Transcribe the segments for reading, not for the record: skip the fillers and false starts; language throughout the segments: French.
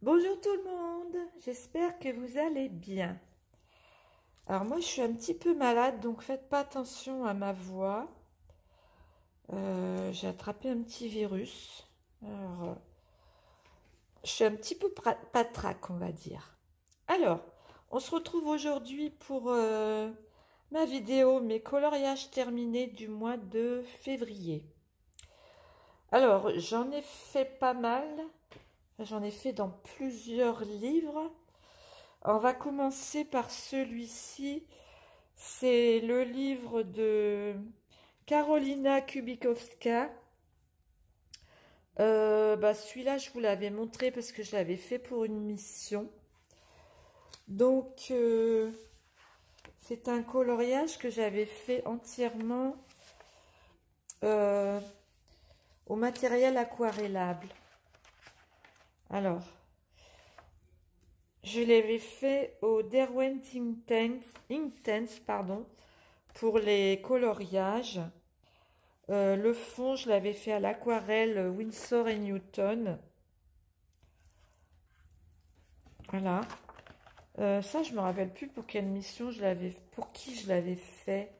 Bonjour tout le monde, j'espère que vous allez bien. Alors moi je suis un petit peu malade, donc faites pas attention à ma voix. J'ai attrapé un petit virus. Je suis un petit peu patraque, on va dire. Alors, on se retrouve aujourd'hui pour ma vidéo, mes coloriages terminés du mois de février. Alors, j'en ai fait pas mal. J'en ai fait dans plusieurs livres. On va commencer par celui-ci. C'est le livre de Karolina Kubikowska. Celui-là, je vous l'avais montré parce que je l'avais fait pour une mission. Donc, c'est un coloriage que j'avais fait entièrement au matériel aquarellable. Alors, je l'avais fait au Derwent Inktense, pour les coloriages. Le fond, je l'avais fait à l'aquarelle Winsor et Newton. Voilà. Ça, je me rappelle plus pour quelle mission pour qui je l'avais fait.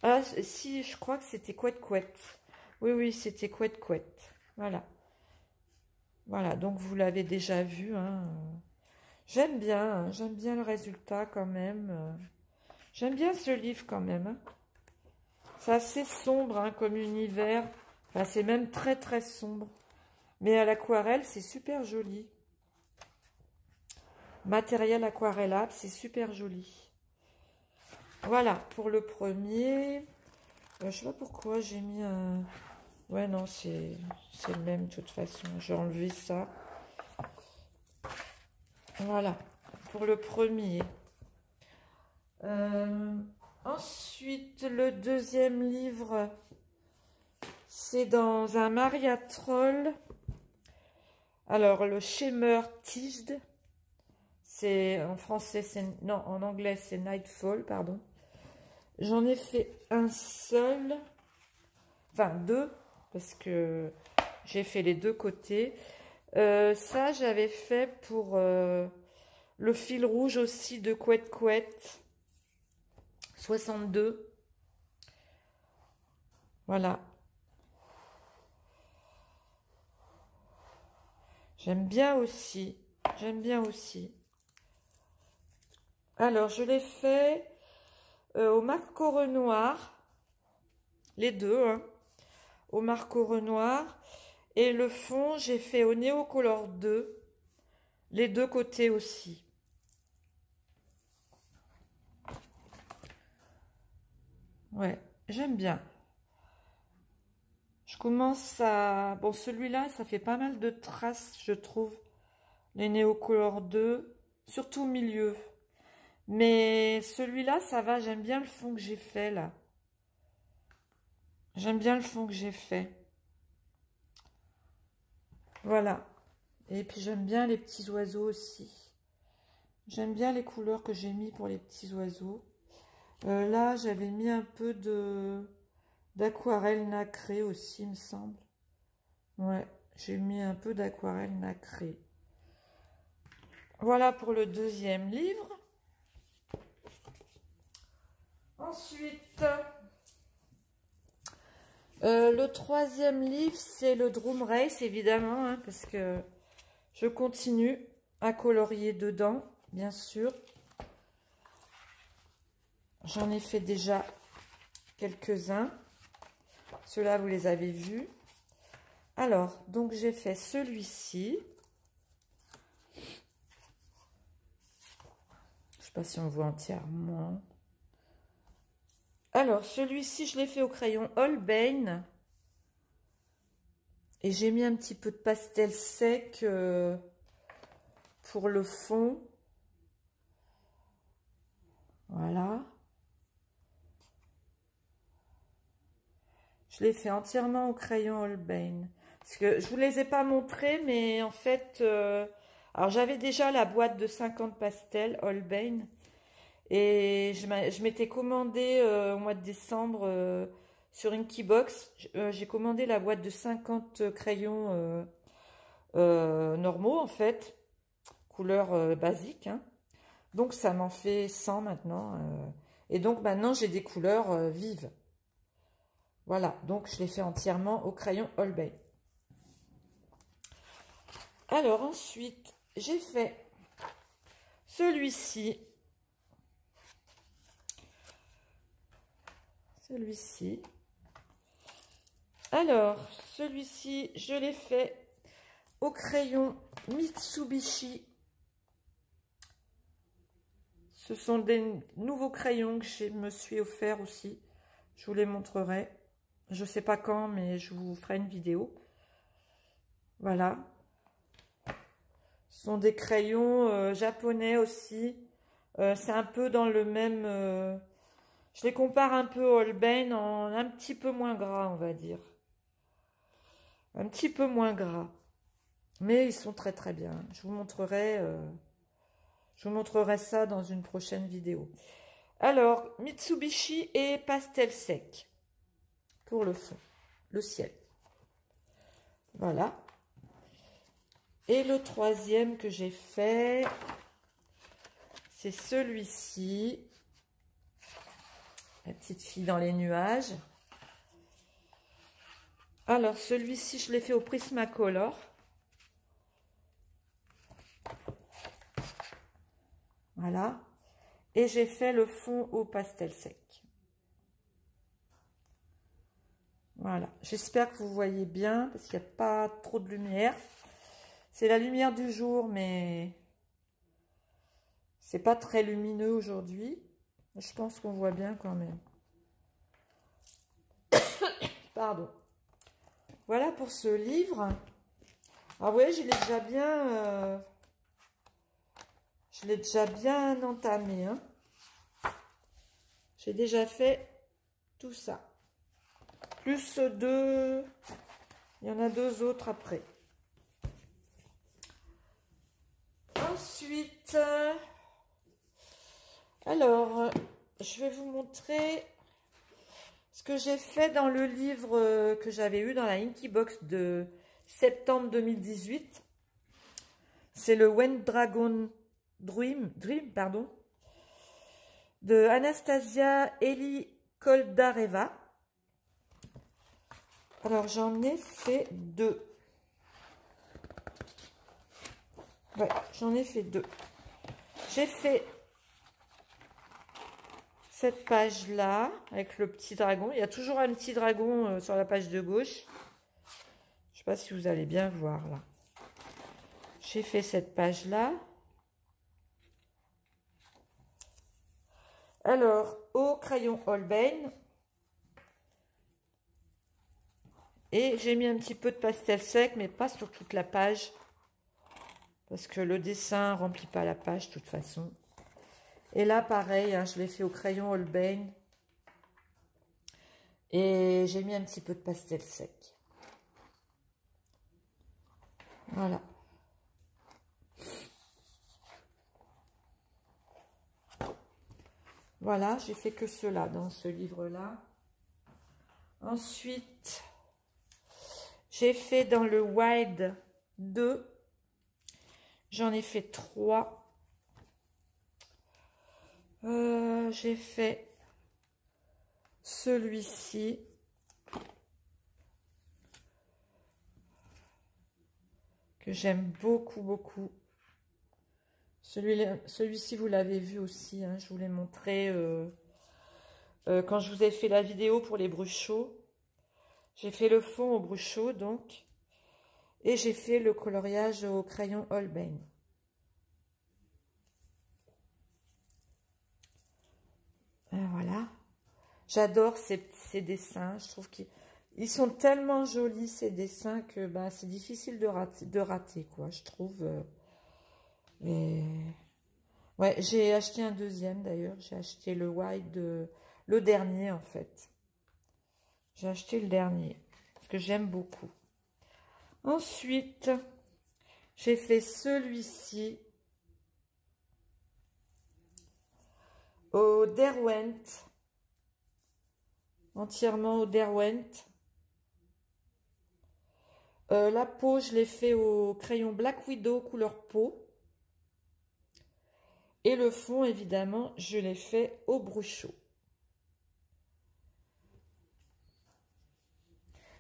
Ah, si, je crois que c'était Couette Couette. Oui, c'était Couette Couette. Voilà. Voilà, donc vous l'avez déjà vu, hein. J'aime bien le résultat quand même. J'aime bien ce livre quand même, hein. C'est assez sombre, hein, comme univers. Enfin, c'est même très sombre. Mais à l'aquarelle, c'est super joli. Matériel aquarellable, c'est super joli. Voilà, pour le premier. Je sais pas pourquoi j'ai mis un... Ouais, non, c'est le même de toute façon. J'ai enlevé ça. Voilà, pour le premier. Ensuite, le deuxième livre, c'est dans un Maria Troll. Alors, le Shimmer Tiged. C'est en français, non, en anglais, c'est Nightfall, pardon. J'en ai fait un seul, enfin deux, parce que j'ai fait les deux côtés. Ça, j'avais fait pour le fil rouge aussi de Couette Couette 62. Voilà. J'aime bien aussi. J'aime bien aussi. Alors, je l'ai fait au Marco Renoir. Les deux, hein. Au Marco Renoir. Et le fond, j'ai fait au Neocolor 2. Les deux côtés aussi. Ouais, j'aime bien. Je commence à... Bon, celui-là, ça fait pas mal de traces, je trouve. Les Neocolor 2, surtout au milieu. Mais celui-là, ça va, j'aime bien le fond que j'ai fait, là. J'aime bien le fond que j'ai fait. Voilà. Et puis, j'aime bien les petits oiseaux aussi. J'aime bien les couleurs que j'ai mis pour les petits oiseaux. Là, j'avais mis un peu d'aquarelle nacrée aussi, il me semble. Ouais, j'ai mis un peu d'aquarelle nacrée. Voilà pour le deuxième livre. Ensuite, le troisième livre, c'est le Drum Race, évidemment, hein, parce que je continue à colorier dedans, bien sûr. J'en ai fait déjà quelques-uns. Ceux-là, vous les avez vus. Alors, donc j'ai fait celui-ci. Je sais pas si on voit entièrement. Alors, celui-ci, je l'ai fait au crayon Holbein. Et j'ai mis un petit peu de pastel sec pour le fond. Voilà. Je l'ai fait entièrement au crayon Holbein. Parce que je vous les ai pas montrés, mais en fait... alors, j'avais déjà la boîte de 50 pastels Holbein. Et je m'étais commandé au mois de décembre sur Inkybox. J'ai commandé la boîte de 50 crayons normaux, en fait. couleurs basiques, hein. Donc, ça m'en fait 100 maintenant. Et donc, maintenant, j'ai des couleurs vives. Voilà, donc je l'ai fait entièrement au crayon Holbein. Alors, ensuite, j'ai fait celui-ci. Celui-ci. Alors, celui-ci, je l'ai fait au crayon Mitsubishi. Ce sont des nouveaux crayons que je me suis offert aussi. Je vous les montrerai. Je ne sais pas quand, mais je vous ferai une vidéo. Voilà. Ce sont des crayons japonais aussi. C'est un peu dans le même... je les compare un peu au Holbein en un petit peu moins gras, on va dire. Un petit peu moins gras. Mais ils sont très très bien. Je vous montrerai ça dans une prochaine vidéo. Alors, Mitsubishi et pastel sec pour le fond, le ciel. Voilà. Et le troisième que j'ai fait, c'est celui-ci. La petite fille dans les nuages. Alors, celui-ci, je l'ai fait au Prismacolor. Voilà. Et j'ai fait le fond au pastel sec. Voilà. J'espère que vous voyez bien, parce qu'il n'y a pas trop de lumière. C'est la lumière du jour, mais c'est pas très lumineux aujourd'hui. Je pense qu'on voit bien quand même. Pardon. Voilà pour ce livre. Ah vous voyez, je l'ai déjà bien entamé. Hein. J'ai déjà fait tout ça. Plus deux. Il y en a deux autres après. Ensuite, alors, je vais vous montrer ce que j'ai fait dans le livre que j'avais eu dans la Inky Box de septembre 2018. C'est le When Dragon Dream, pardon, de Anastasia Elikoldareva. Alors, j'en ai fait deux. Ouais, j'en ai fait deux. J'ai fait cette page-là, avec le petit dragon. Il y a toujours un petit dragon sur la page de gauche. Je ne sais pas si vous allez bien voir, là. J'ai fait cette page-là. Alors, au crayon Holbein. Et j'ai mis un petit peu de pastel sec, mais pas sur toute la page. Parce que le dessin ne remplit pas la page, de toute façon. Et là, pareil, hein, je l'ai fait au crayon Holbein. Et j'ai mis un petit peu de pastel sec. Voilà. Voilà, j'ai fait que cela dans ce livre-là. Ensuite, j'ai fait dans le Wild 2. J'en ai fait 3. J'ai fait celui-ci. Que j'aime beaucoup, beaucoup. Celui-ci, vous l'avez vu aussi. Hein, je vous l'ai montré quand je vous ai fait la vidéo pour les bruchaux. J'ai fait le fond au bruchaux, donc. Et j'ai fait le coloriage au crayon Holbein. Voilà. J'adore ces dessins. Je trouve qu'ils sont tellement jolis, ces dessins, que bah, c'est difficile de rater, quoi, je trouve. Ouais, j'ai acheté un deuxième, d'ailleurs. J'ai acheté le White, le dernier, en fait. J'ai acheté le dernier, parce que j'aime beaucoup. Ensuite, j'ai fait celui-ci au Derwent. Entièrement au Derwent. La peau, je l'ai fait au crayon Black Widow couleur peau. Et le fond, évidemment, je l'ai fait au Bruchot.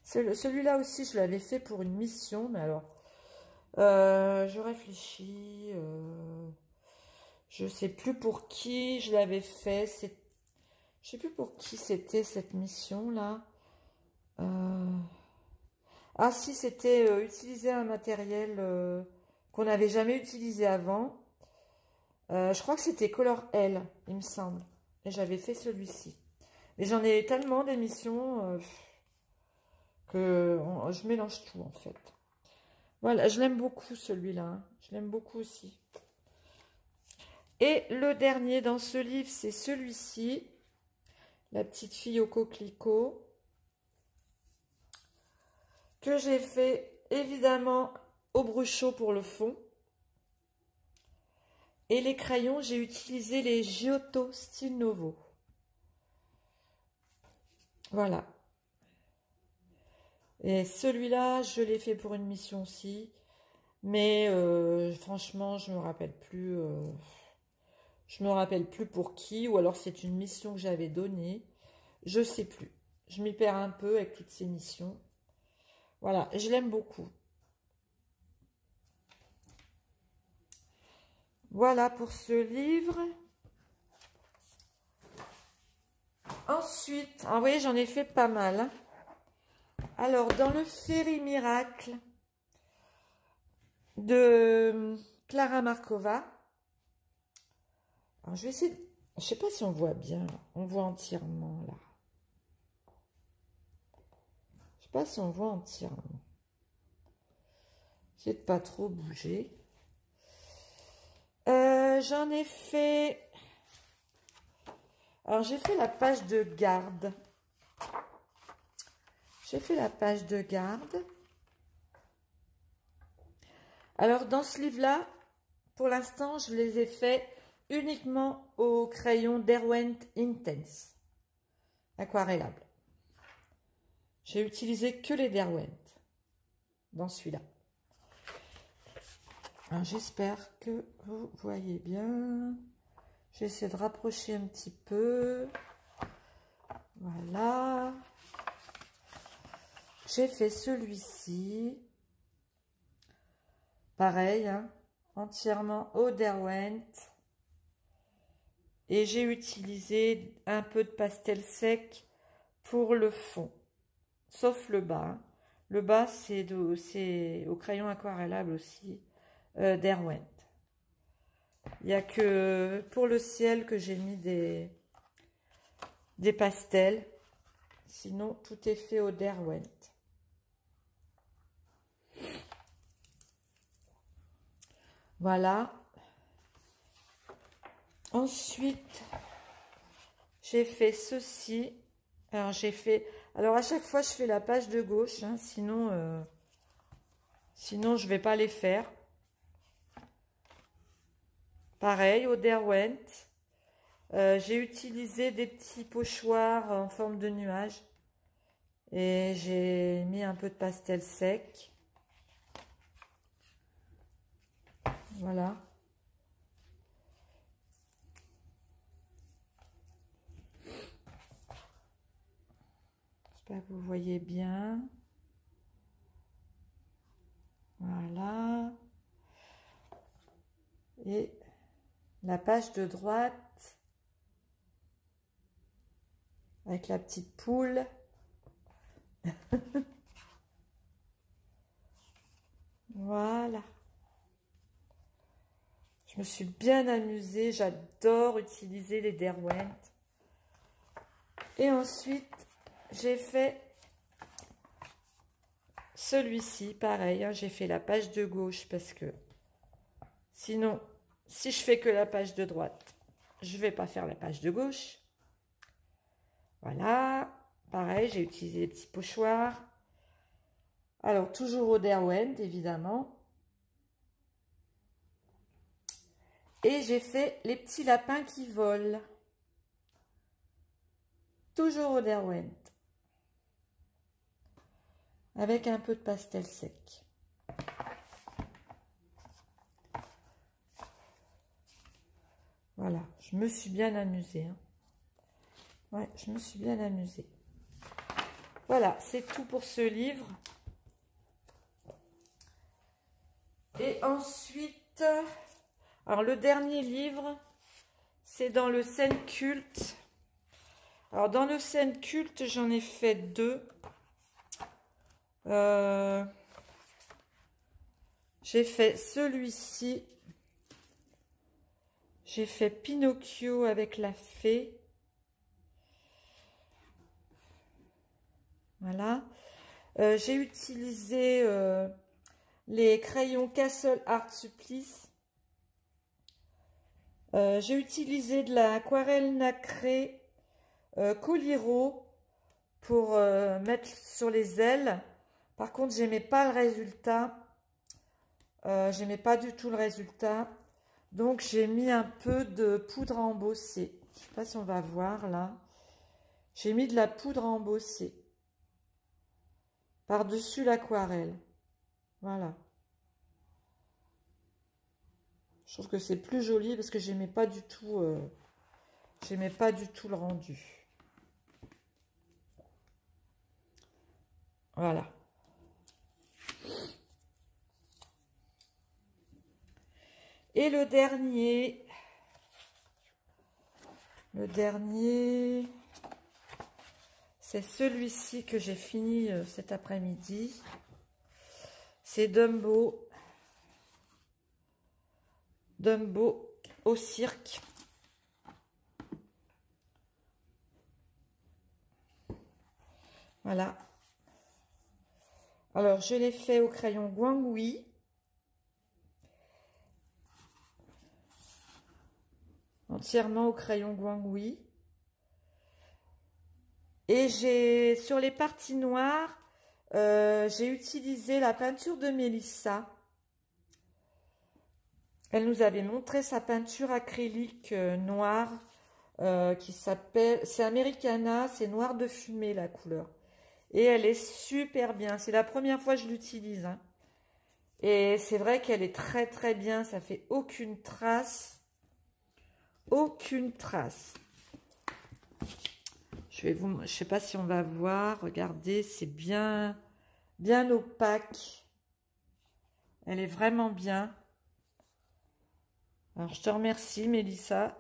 Celui-là aussi, je l'avais fait pour une mission, mais alors, je réfléchis, je sais plus pour qui je l'avais fait, je sais plus pour qui c'était cette mission-là. Ah si, c'était utiliser un matériel qu'on n'avait jamais utilisé avant. Je crois que c'était Color L, il me semble. Et j'avais fait celui-ci. Mais j'en ai tellement d'émissions que je mélange tout en fait. Voilà, je l'aime beaucoup celui-là. Hein. Je l'aime beaucoup aussi. Et le dernier dans ce livre, c'est celui-ci. La petite fille au coquelicot. Que j'ai fait évidemment au Bruchot pour le fond. Et les crayons, j'ai utilisé les Giotto Style Novo. Voilà. Et celui-là, je l'ai fait pour une mission aussi. Mais franchement, je me rappelle plus. Je me rappelle plus pour qui. Ou alors c'est une mission que j'avais donnée. Je sais plus. Je m'y perds un peu avec toutes ces missions. Voilà, je l'aime beaucoup. Voilà pour ce livre. Ensuite, vous voyez, j'en ai fait pas mal. Hein. Alors, dans le Féerie Miracle de Clara Markova, alors je vais essayer, je sais pas si on voit bien, on voit entièrement là. Je sais pas si on voit entièrement. J'essaie de pas trop bouger. J'en ai fait... Alors, j'ai fait la page de garde. J'ai fait la page de garde. Alors, dans ce livre-là, pour l'instant, je les ai fait uniquement au crayon Derwent Intense. Aquarellable. J'ai utilisé que les Derwent dans celui-là. Alors, j'espère que vous voyez bien. J'essaie de rapprocher un petit peu. Voilà. J'ai fait celui-ci. Pareil, hein, entièrement au Derwent. Et j'ai utilisé un peu de pastel sec pour le fond. Sauf le bas. Hein. Le bas, c'est au crayon aquarellable aussi. Derwent. Il n'y a que pour le ciel que j'ai mis des pastels. Sinon, tout est fait au Derwent. Voilà. Ensuite, j'ai fait ceci. Alors, alors, à chaque fois, je fais la page de gauche. Hein, sinon, je vais pas les faire. Pareil, au Derwent. J'ai utilisé des petits pochoirs en forme de nuage. Et j'ai mis un peu de pastel sec. Voilà. J'espère que vous voyez bien. Voilà. Et la page de droite avec la petite poule. Voilà. Je me suis bien amusée. J'adore utiliser les Derwent. Et ensuite, j'ai fait celui-ci. Pareil, hein, j'ai fait la page de gauche parce que sinon, si je fais que la page de droite, je vais pas faire la page de gauche. Voilà. Pareil, j'ai utilisé les petits pochoirs. Alors, toujours au Derwent, évidemment. Et j'ai fait les petits lapins qui volent. Toujours au Derwent. Avec un peu de pastel sec. Voilà, je me suis bien amusée. Hein. Ouais, je me suis bien amusée. Voilà, c'est tout pour ce livre. Et ensuite, alors le dernier livre, c'est dans le scène culte. Alors dans le scène culte, j'en ai fait 2. J'ai fait celui-ci. J'ai fait Pinocchio avec la fée. Voilà. J'ai utilisé les crayons Castle Art Supplice. J'ai utilisé de l'aquarelle nacrée Coliro pour mettre sur les ailes. Par contre, j'aimais pas le résultat. J'aimais pas du tout le résultat. Donc, j'ai mis un peu de poudre à embosser. Je sais pas si on va voir là. J'ai mis de la poudre à embosser par-dessus l'aquarelle. Voilà. Je trouve que c'est plus joli parce que j'aimais pas du tout le rendu. Voilà. Et le dernier, c'est celui-ci que j'ai fini cet après-midi. C'est Dumbo. Dumbo au cirque. Voilà. Alors, je l'ai fait au crayon Guangui. Entièrement au crayon Guangui. Et j'ai, sur les parties noires, j'ai utilisé la peinture de Mélissa. Elle nous avait montré sa peinture acrylique noire qui s'appelle, c'est Americana, c'est noir de fumée la couleur. Et elle est super bien. C'est la première fois que je l'utilise. Hein. Et c'est vrai qu'elle est très très bien. Ça fait aucune trace. Aucune trace. Je sais pas si on va voir. Regardez, c'est bien, bien opaque. Elle est vraiment bien. Alors, je te remercie, Mélissa,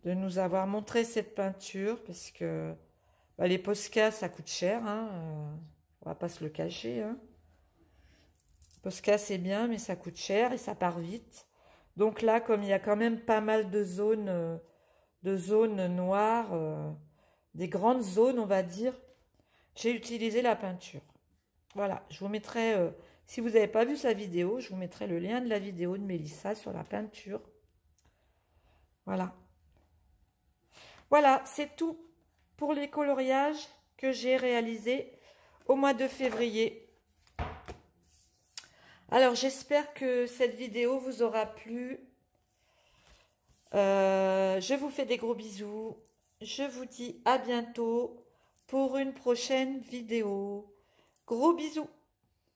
de nous avoir montré cette peinture, parce que bah, les Posca, ça coûte cher, hein, on va pas se le cacher. Hein. Posca, c'est bien, mais ça coûte cher et ça part vite. Donc là, comme il y a quand même pas mal de zones noires, des grandes zones, on va dire, j'ai utilisé la peinture. Voilà, je vous mettrai, si vous n'avez pas vu sa vidéo, je vous mettrai le lien de la vidéo de Mélissa sur la peinture. Voilà. Voilà, c'est tout pour les coloriages que j'ai réalisés au mois de février. Alors, j'espère que cette vidéo vous aura plu. Je vous fais des gros bisous. Je vous dis à bientôt pour une prochaine vidéo. Gros bisous.